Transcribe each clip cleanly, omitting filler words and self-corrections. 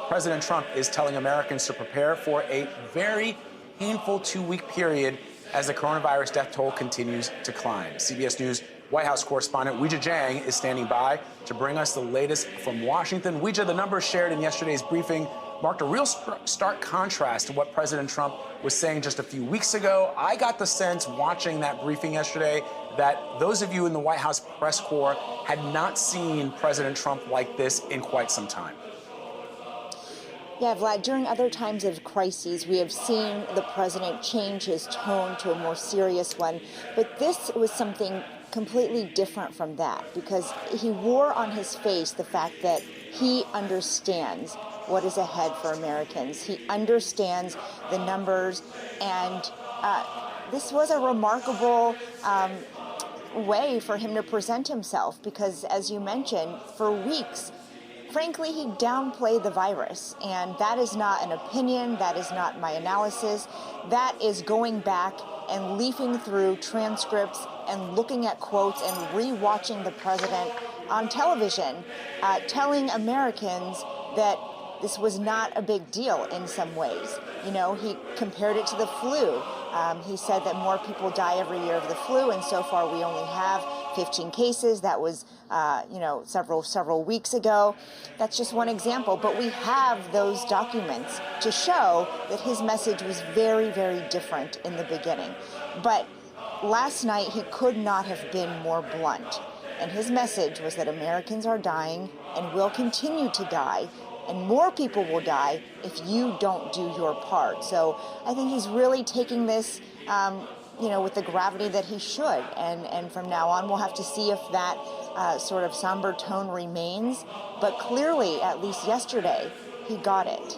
President Trump is telling Americans to prepare for a very painful 2-week period as the coronavirus death toll continues to climb. CBS News White House correspondent Weijia Jiang is standing by to bring us the latest from Washington. Weijia, the numbers shared in yesterday's briefing marked a real stark contrast to what President Trump was saying just a few weeks ago. I got the sense watching that briefing yesterday that those of you in the White House press corps had not seen President Trump like this in quite some time. Yeah, Vlad, during other times of crises, we have seen the president change his tone to a more serious one. But this was something completely different from that, because he wore on his face the fact that he understands what is ahead for Americans. He understands the numbers, and this was a remarkable way for him to present himself, because, as you mentioned, for weeks, frankly, he downplayed the virus, and that is not an opinion, that is not my analysis, that is going back and leafing through transcripts and looking at quotes and re-watching the president on television, telling Americans that this was not a big deal in some ways. You know, he compared it to the flu. He said that more people die every year of the flu, and so far we only have 15 cases. That was, several weeks ago. That's just one example, but we have those documents to show that his message was very, very different in the beginning. But last night, he could not have been more blunt. And his message was that Americans are dying and will continue to die, and more people will die if you don't do your part. So I think he's really taking this, with the gravity that he should. And from now on, we'll have to see if that sort of somber tone remains. But clearly, at least yesterday, he got it.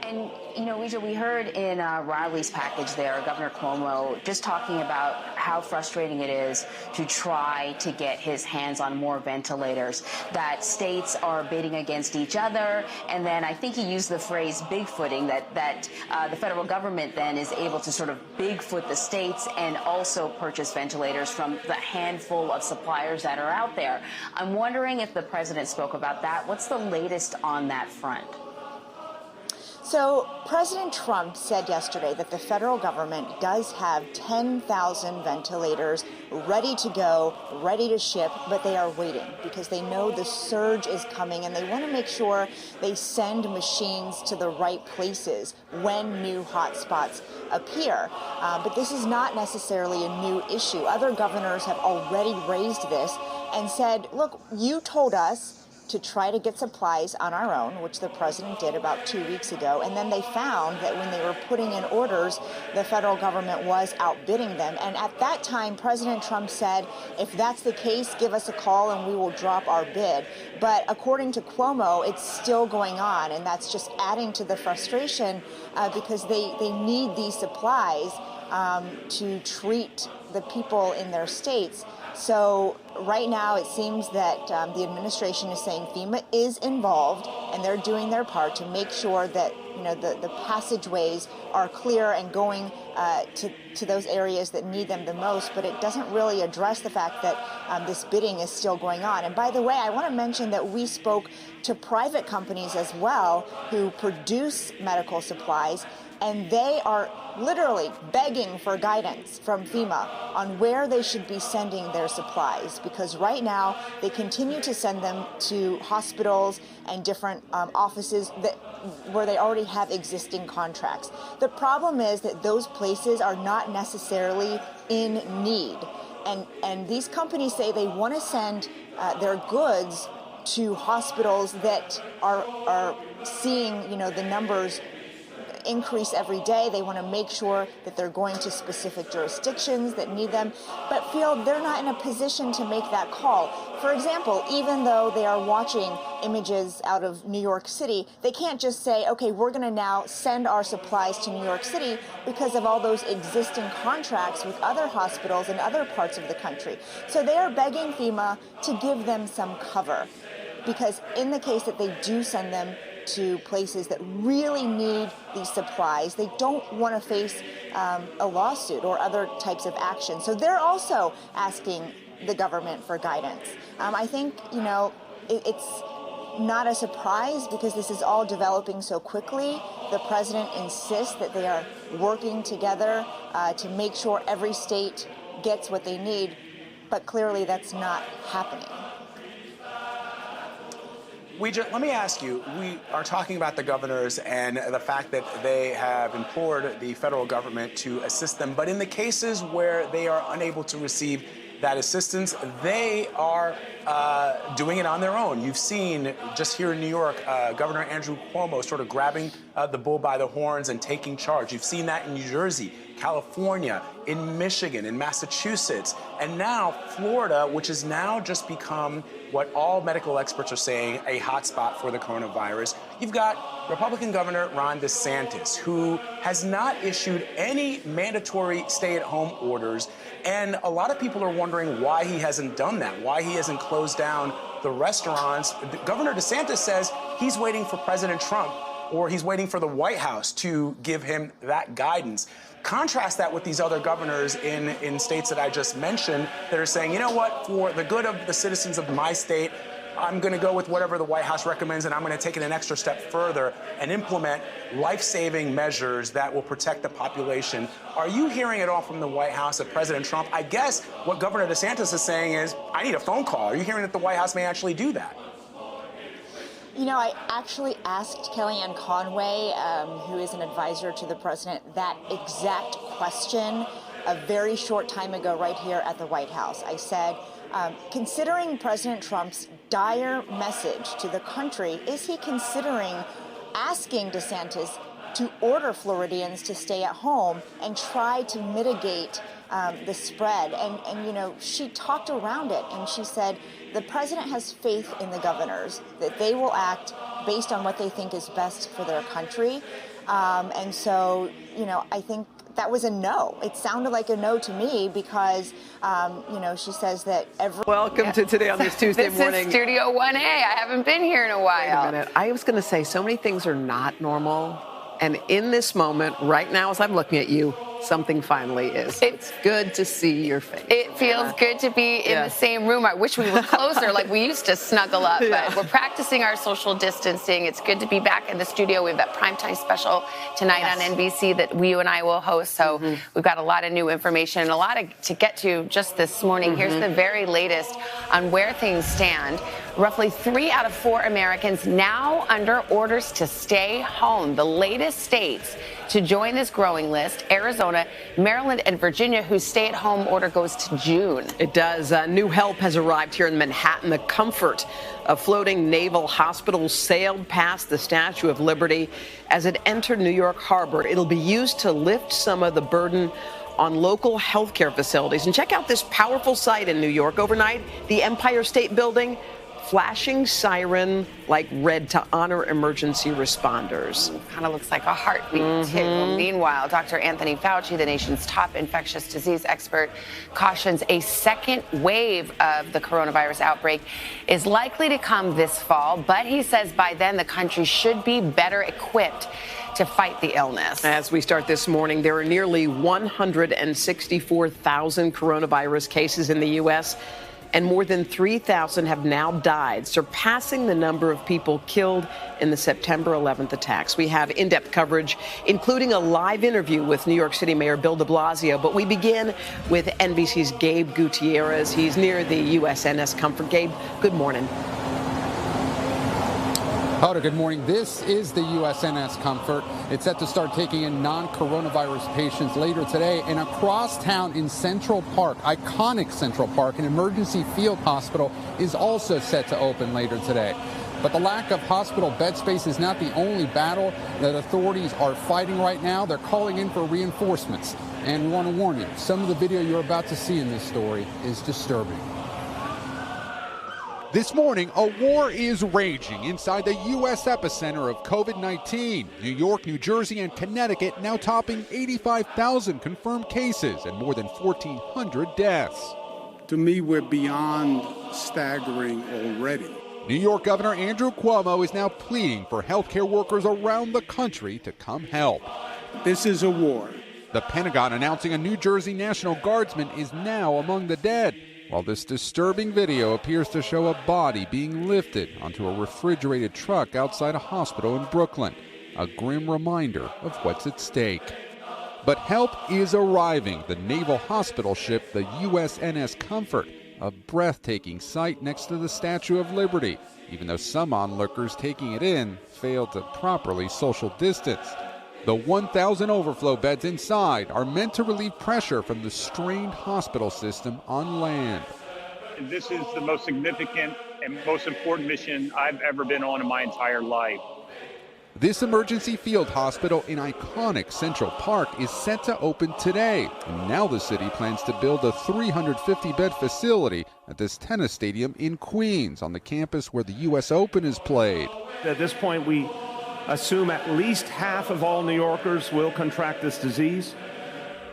And, Weijia, we heard in Riley's package there, Governor Cuomo just talking about how frustrating it is to try to get his hands on more ventilators, that states are bidding against each other. And then I think he used the phrase bigfooting, that the federal government then is able to sort of bigfoot the states and also purchase ventilators from the handful of suppliers that are out there. I'm wondering if the president spoke about that. What's the latest on that front? So President Trump said yesterday that the federal government does have 10,000 ventilators ready to go, ready to ship, but they are waiting because they know the surge is coming and they want to make sure they send machines to the right places when new hotspots appear. But this is not necessarily a new issue. Other governors have already raised this and said, look, you told us to try to get supplies on our own, which the president did about 2 weeks ago. And then they found that when they were putting in orders, the federal government was outbidding them. And at that time, President Trump said, if that's the case, give us a call and we will drop our bid. But according to Cuomo, it's still going on. And that's just adding to the frustration because they need these supplies to treat the people in their states. So right now, it seems that the administration is saying FEMA is involved and and they're doing their part to make sure that the passageways are clear and going to those areas that need them the most. But it doesn't really address the fact that this bidding is still going on. And by the way, I want to mention that we spoke to private companies as well who produce medical supplies, and they are literally begging for guidance from FEMA on where they should be sending their supplies, because right now they continue to send them to hospitals and different offices where they already have existing contracts. The problem is that those places are not necessarily in need, and these companies say they want to send their goods to hospitals that are seeing the numbers increase every day. They want to make sure that they're going to specific jurisdictions that need them, but feel they're not in a position to make that call. For example, even though they are watching images out of New York City, they can't just say, okay, we're going to now send our supplies to New York City because of all those existing contracts with other hospitals in other parts of the country. So they are begging FEMA to give them some cover, because in the case that they do send them to places that really need these supplies, they don't want to face a lawsuit or other types of action. So they're also asking the government for guidance. I think, it's not a surprise because this is all developing so quickly. The president insists that they are working together to make sure every state gets what they need, but clearly that's not happening. Let me ask you, we are talking about the governors and the fact that they have implored the federal government to assist them. But in the cases where they are unable to receive that assistance, they are doing it on their own. You've seen just here in New York, Governor Andrew Cuomo sort of grabbing the bull by the horns and taking charge. You've seen that in New Jersey, California, in Michigan, in Massachusetts, and now Florida, which has now just become what all medical experts are saying, a hotspot for the coronavirus. You've got Republican Governor Ron DeSantis, who has not issued any mandatory stay-at-home orders. And a lot of people are wondering why he hasn't done that, why he hasn't closed down the restaurants. Governor DeSantis says he's waiting for President Trump, or he's waiting for the White House to give him that guidance. Contrast that with these other governors in states that I just mentioned that are saying, you know what, for the good of the citizens of my state, I'm going to go with whatever the White House recommends, and I'm going to take it an extra step further and implement life-saving measures that will protect the population. Are you hearing at all from the White House that President Trump, I guess what Governor DeSantis is saying is, I need a phone call. Are you hearing that the White House may actually do that? I actually asked Kellyanne Conway, who is an advisor to the president, that exact question a very short time ago right here at the White House. I said, considering President Trump's dire message to the country, is he considering asking DeSantis to order Floridians to stay at home and try to mitigate the spread? And she talked around it, and she said the president has faith in the governors, that they will act based on what they think is best for their country. And so, I think that was a no. It sounded like a no to me because, she says that Welcome to Today on this Tuesday morning. This is Studio 1A. I haven't been here in a while. Wait a minute. I was going to say so many things are not normal. And in this moment, right now, as I'm looking at you, something finally is. It's good to see your face. It feels good to be in the same room. I wish we were closer, like we used to snuggle up, but we're practicing our social distancing. It's good to be back in the studio. We have that primetime special tonight on NBC that you and I will host. So we've got a lot of new information and a lot to get to just this morning. Here's the very latest on where things stand. Roughly 3 out of 4 Americans now under orders to stay home. The latest states to join this growing list: Arizona, Maryland, and Virginia, whose stay-at-home order goes to June. It does. New help has arrived here in Manhattan. The comfort of floating naval hospitals sailed past the Statue of Liberty as it entered New York Harbor. It'll be used to lift some of the burden on local healthcare facilities. And check out this powerful sight in New York overnight, the Empire State Building flashing siren like red to honor emergency responders. Kind of looks like a heartbeat, too. Meanwhile, Dr. Anthony Fauci, the nation's top infectious disease expert, cautions a second wave of the coronavirus outbreak is likely to come this fall, but he says by then the country should be better equipped to fight the illness. As we start this morning, there are nearly 164,000 coronavirus cases in the U.S., and more than 3,000 have now died, surpassing the number of people killed in the September 11th attacks. We have in-depth coverage, including a live interview with New York City Mayor Bill de Blasio. But we begin with NBC's Gabe Gutierrez. He's near the USNS Comfort. Gabe, good morning. Hoda, good morning. This is the USNS Comfort. It's set to start taking in non-coronavirus patients later today. And across town in Central Park, iconic Central Park, an emergency field hospital is also set to open later today. But the lack of hospital bed space is not the only battle that authorities are fighting right now. They're calling in for reinforcements. And we want to warn you, some of the video you're about to see in this story is disturbing. This morning, a war is raging inside the U.S. epicenter of COVID-19. New York, New Jersey, and Connecticut now topping 85,000 confirmed cases and more than 1,400 deaths. To me, we're beyond staggering already. New York Governor Andrew Cuomo is now pleading for healthcare workers around the country to come help. This is a war. The Pentagon announcing a New Jersey National Guardsman is now among the dead, while this disturbing video appears to show a body being lifted onto a refrigerated truck outside a hospital in Brooklyn, a grim reminder of what's at stake. But help is arriving. The naval hospital ship, the USNS Comfort, a breathtaking sight next to the Statue of Liberty, even though some onlookers taking it in failed to properly social distance. The 1,000 overflow beds inside are meant to relieve pressure from the strained hospital system on land. This is the most significant and most important mission I've ever been on in my entire life. This emergency field hospital in iconic Central Park is set to open today. And now the city plans to build a 350-bed facility at this tennis stadium in Queens, on the campus where the U.S. Open is played. At this point, we assume at least half of all New Yorkers will contract this disease.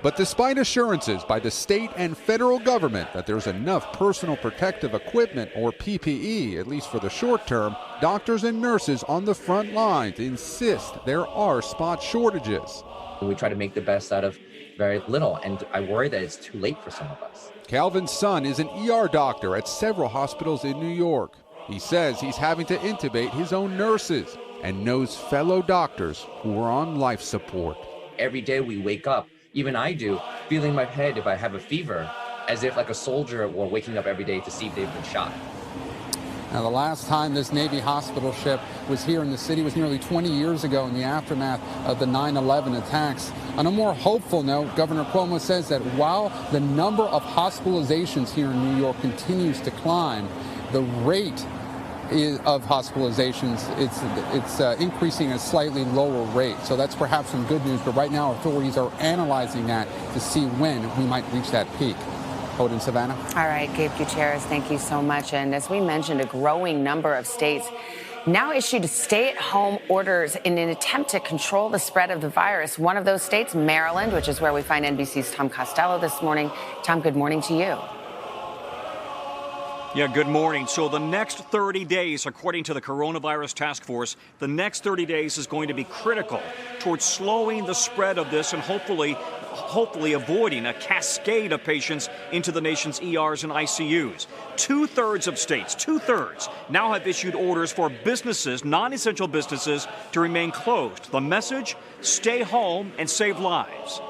But despite assurances by the state and federal government that there's enough personal protective equipment, or PPE, at least for the short term, doctors and nurses on the front lines insist there are spot shortages. We try to make the best out of very little, and I worry that it's too late for some of us. Calvin's son is an ER doctor at several hospitals in New York. He says he's having to intubate his own nurses and knows fellow doctors who are on life support. Every day we wake up, even I do, feeling my head if I have a fever, as if like a soldier were waking up every day to see if they've been shot. Now, the last time this Navy hospital ship was here in the city was nearly 20 years ago in the aftermath of the 9/11 attacks. On a more hopeful note, Governor Cuomo says that while the number of hospitalizations here in New York continues to climb, the rate of hospitalizations, it's increasing at a slightly lower rate. So that's perhaps some good news, but right now authorities are analyzing that to see when we might reach that peak. Hoda and Savannah. All right, Gabe Gutierrez, thank you so much. And as we mentioned, a growing number of states now issued stay-at-home orders in an attempt to control the spread of the virus. One of those states, Maryland, which is where we find NBC's Tom Costello this morning. Tom, good morning to you. Yeah, good morning. So the next 30 days, according to the Coronavirus Task Force, the next 30 days is going to be critical towards slowing the spread of this and hopefully avoiding a cascade of patients into the nation's ERs and ICUs. Two-thirds of states, now have issued orders for businesses, non-essential businesses, to remain closed. The message, stay home and save lives.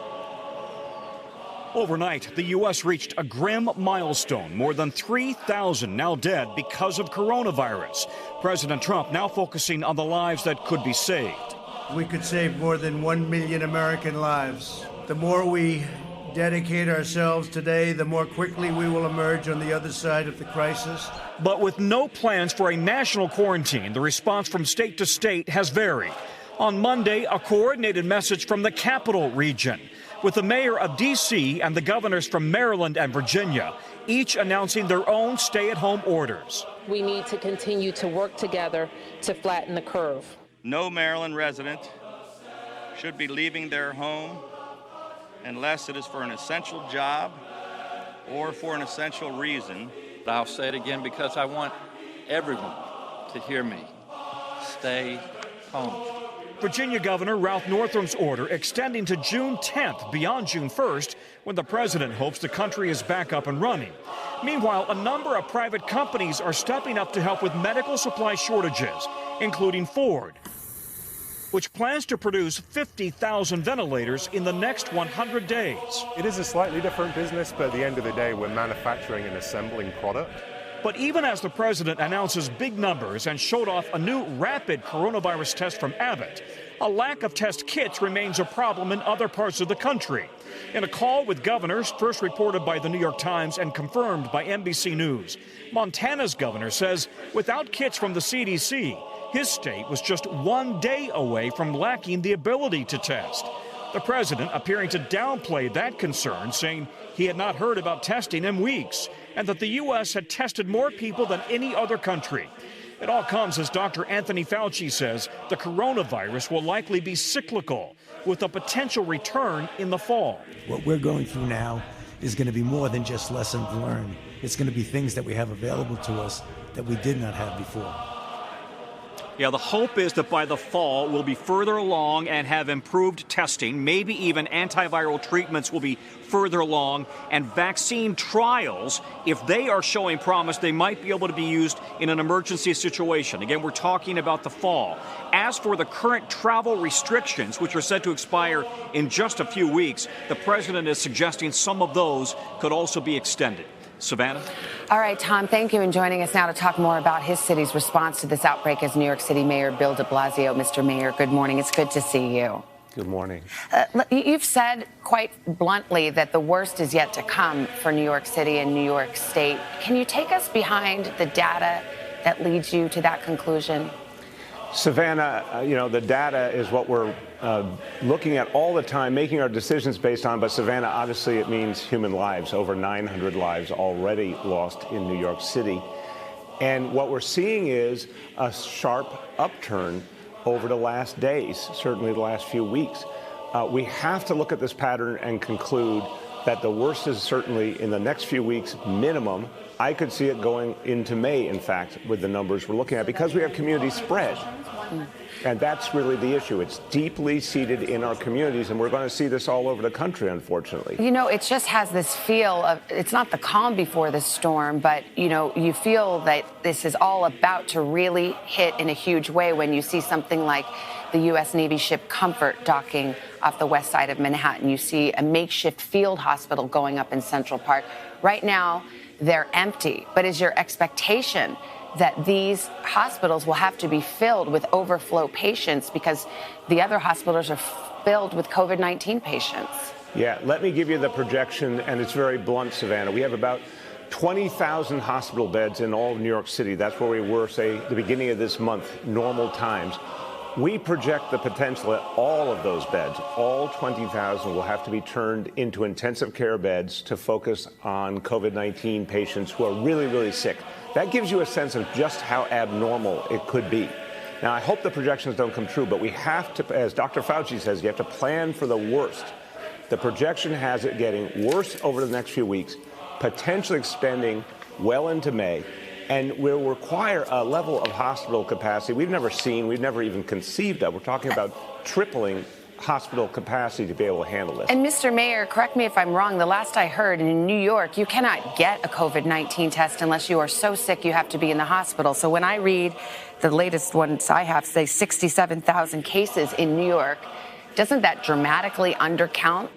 Overnight, the U.S. reached a grim milestone. More than 3,000 now dead because of coronavirus. President Trump now focusing on the lives that could be saved. We could save more than 1 million American lives. The more we dedicate ourselves today, the more quickly we will emerge on the other side of the crisis. But with no plans for a national quarantine, the response from state to state has varied. On Monday, a coordinated message from the capital region. with the mayor of D.C. and the governors from Maryland and Virginia each announcing their own stay-at-home orders. We need to continue to work together to flatten the curve. No Maryland resident should be leaving their home unless it is for an essential job or for an essential reason. I'll say it again because I want everyone to hear me. Stay home. Virginia Governor Ralph Northam's order extending to June 10th beyond June 1st, when the president hopes the country is back up and running. Meanwhile, a number of private companies are stepping up to help with medical supply shortages, including Ford, which plans to produce 50,000 ventilators in the next 100 days. It is a slightly different business, but at the end of the day, we're manufacturing and assembling product. But even as the president announces big numbers and showed off a new rapid coronavirus test from Abbott, a lack of test kits remains a problem in other parts of the country. In a call with governors, first reported by the New York Times and confirmed by NBC News, Montana's governor says without kits from the CDC, his state was just 1 day away from lacking the ability to test. The president appearing to downplay that concern, saying he had not heard about testing in weeks and that the U.S. had tested more people than any other country. It all comes as Dr. Anthony Fauci says the coronavirus will likely be cyclical, with a potential return in the fall. What we're going through now is going to be more than just lessons learned. It's going to be things that we have available to us that we did not have before. Yeah, the hope is that by the fall we'll be further along and have improved testing. Maybe even antiviral treatments will be further along, and vaccine trials, if they are showing promise, they might be able to be used in an emergency situation. Again, we're talking about the fall. As for the current travel restrictions, which are set to expire in just a few weeks, the president is suggesting some of those could also be extended. Savannah? All right, Tom, thank you. And joining us now to talk more about his city's response to this outbreak is New York City Mayor Bill de Blasio. Mr. Mayor, good morning. It's good to see you. Good morning. You've said quite bluntly that the worst is yet to come for New York City and New York State. Can you take us behind the data that leads you to that conclusion? Savannah, the data is what we're looking at all the time, making our decisions based on. But Savannah, obviously, it means human lives, over 900 lives already lost in New York City. And what we're seeing is a sharp upturn over the last days, certainly the last few weeks. We have to look at this pattern and conclude that the worst is certainly in the next few weeks, minimum. I could see it going into May, in fact, with the numbers we're looking at, because we have community spread. And that's really the issue. It's deeply seated in our communities, and we're going to see this all over the country, unfortunately. It just has this feel of, it's not the calm before the storm, but, you feel that this is all about to really hit in a huge way when you see something like the U.S. Navy ship Comfort docking off the west side of Manhattan. You see a makeshift field hospital going up in Central Park. Right now, they're empty. But is your expectation that these hospitals will have to be filled with overflow patients because the other hospitals are filled with COVID-19 patients? Yeah, let me give you the projection, and it's very blunt, Savannah. We have about 20,000 hospital beds in all of New York City. That's where we were, say, the beginning of this month, normal times. We project the potential that all of those beds, all 20,000, will have to be turned into intensive care beds to focus on COVID-19 patients who are really, really sick. That gives you a sense of just how abnormal it could be. Now, I hope the projections don't come true, but we have to, as Dr. Fauci says, you have to plan for the worst. The projection has it getting worse over the next few weeks, potentially extending well into May, and will require a level of hospital capacity we've never seen, we've never even conceived of. We're talking about tripling hospital capacity to be able to handle this. And Mr. Mayor, correct me if I'm wrong, the last I heard in New York, you cannot get a COVID-19 test unless you are so sick you have to be in the hospital. So when I read the latest ones I have, say 67,000 cases in New York, doesn't that dramatically undercount